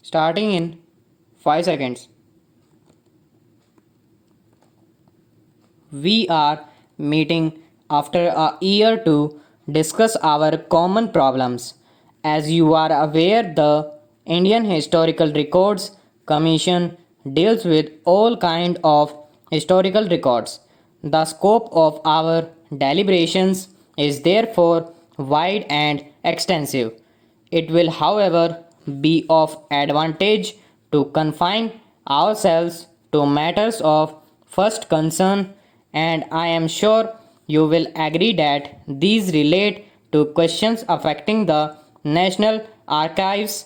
Starting in 5 seconds. We are meeting after a year to discuss our common problems. As you are aware, the Indian Historical Records Commission deals with all kind of historical records. The scope of our deliberations is therefore wide and extensive. It will, however, be of advantage to confine ourselves to matters of first concern, and I am sure you will agree that these relate to questions affecting the national archives.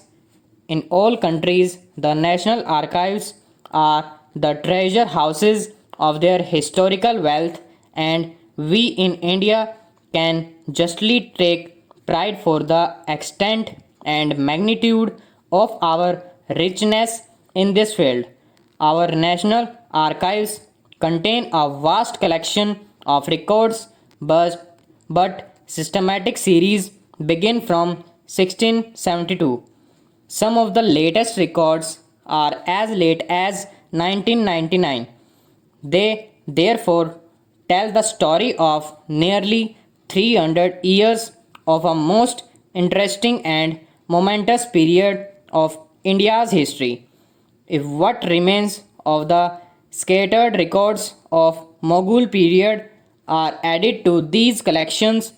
In all countries, the national archives are the treasure houses of their historical wealth, and we in India can justly take pride for the extent and magnitude of our richness in this field. Our national archives contain a vast collection of records, but systematic series begin from 1672. Some of the latest records are as late as 1999. They therefore tell the story of nearly 300 years of a most interesting and momentous period of India's history. If what remains of the scattered records of Mughal period are added to these collections,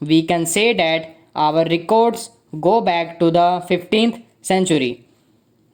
we can say that our records go back to the 15th century.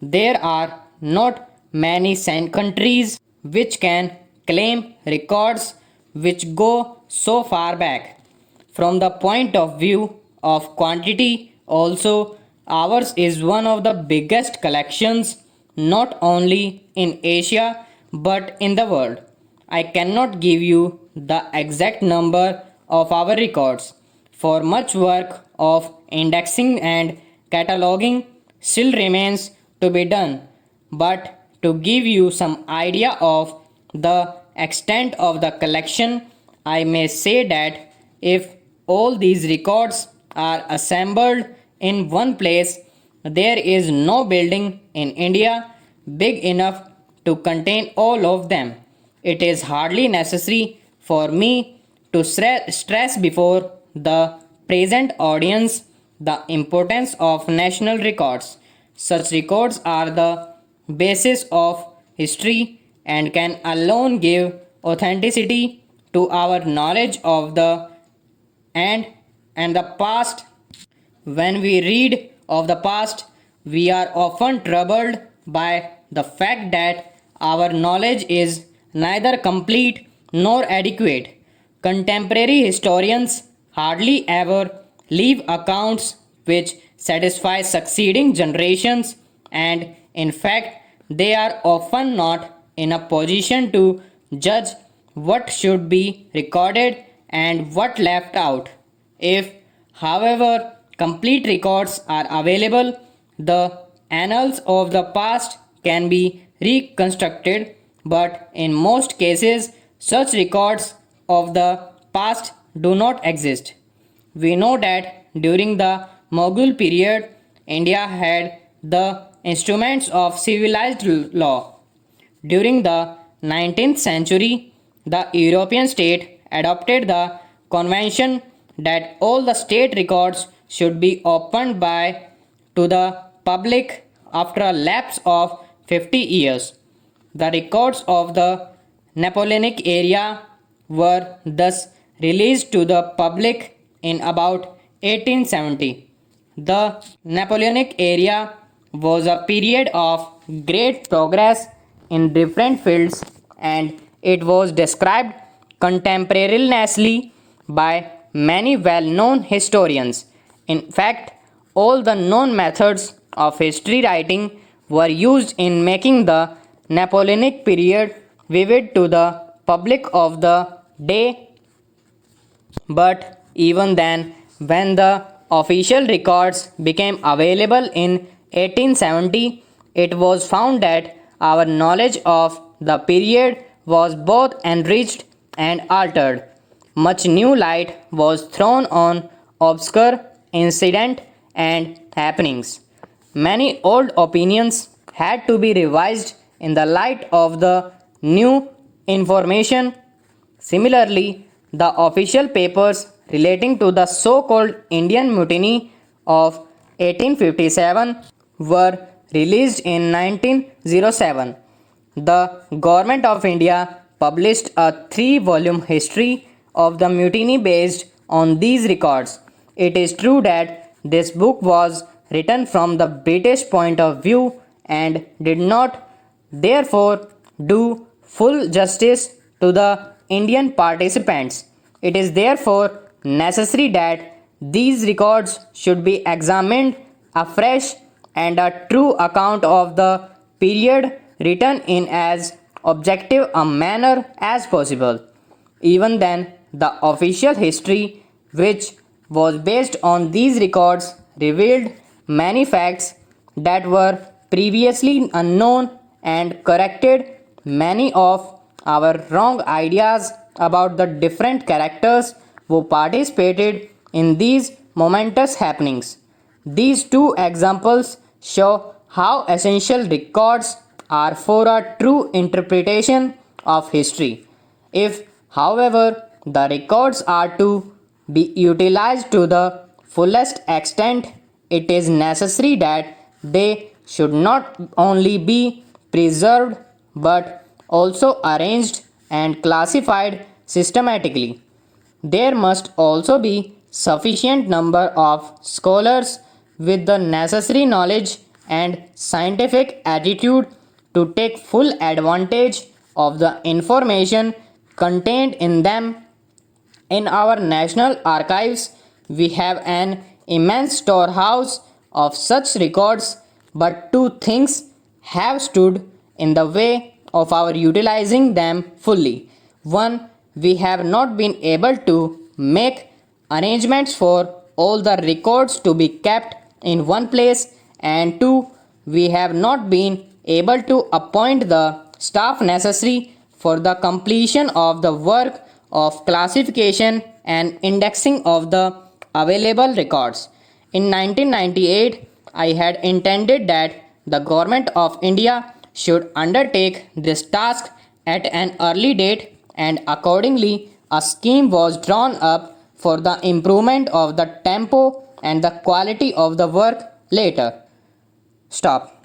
There are not many countries which can claim records which go so far back. From the point of view of quantity, also, ours is one of the biggest collections not only in Asia but in the world. I cannot give you the exact number of our records, for much work of indexing and cataloging still remains to be done, but to give you some idea of the extent of the collection, I may say that if all these records are assembled in one place, there is no building in India big enough to contain all of them. It is hardly necessary for me to stress before the present audience the importance of national records. Such records are the basis of history and can alone give authenticity to our knowledge of the and and the past. When we read of the past, we are often troubled by the fact that our knowledge is neither complete nor adequate. Contemporary historians hardly ever leave accounts which satisfy succeeding generations, and in fact, they are often not in a position to judge what should be recorded and what left out. If, however, complete records are available, the annals of the past can be reconstructed, but in most cases, such records of the past do not exist. We know that during the Mughal period, India had the instruments of civilized law. During the 19th century, the European state adopted the convention that all the state records should be opened by to the public after a lapse of 50 years. The records of the Napoleonic era were thus released to the public in about 1870. The Napoleonic era was a period of great progress in different fields, and it was described contemporaneously by many well known historians. In fact, all the known methods of history writing were used in making the Napoleonic period vivid to the public of the day. But even then, when the official records became available in 1870, it was found that our knowledge of the period was both enriched and altered. Much new light was thrown on obscure incidents and happenings. Many old opinions had to be revised in the light of the new information. Similarly, the official papers relating to the so called Indian Mutiny of 1857 were released in 1907. The Government of India published a 3-volume history of the mutiny based on these records. It is true that this book was written from the British point of view and did not therefore do full justice to the Indian participants. It is therefore necessary that these records should be examined afresh and a true account of the period written in as objective a manner as possible. Even then, the official history, which was based on these records, revealed many facts that were previously unknown and corrected many of our wrong ideas about the different characters who participated in these momentous happenings. These two examples show how essential records are for a true interpretation of history. If, however, the records are to be utilized to the fullest extent, it is necessary that they should not only be preserved but also arranged and classified systematically. There must also be sufficient number of scholars with the necessary knowledge and scientific attitude to take full advantage of the information contained in them. In our national archives, we have an immense storehouse of such records, but two things have stood in the way of our utilizing them fully. One, we have not been able to make arrangements for all the records to be kept in one place, and two, we have not been able to appoint the staff necessary for the completion of the work of classification and indexing of the available records. In 1998, I had intended that the Government of India should undertake this task at an early date, and accordingly, a scheme was drawn up for the improvement of the tempo and the quality of the work later. Stop.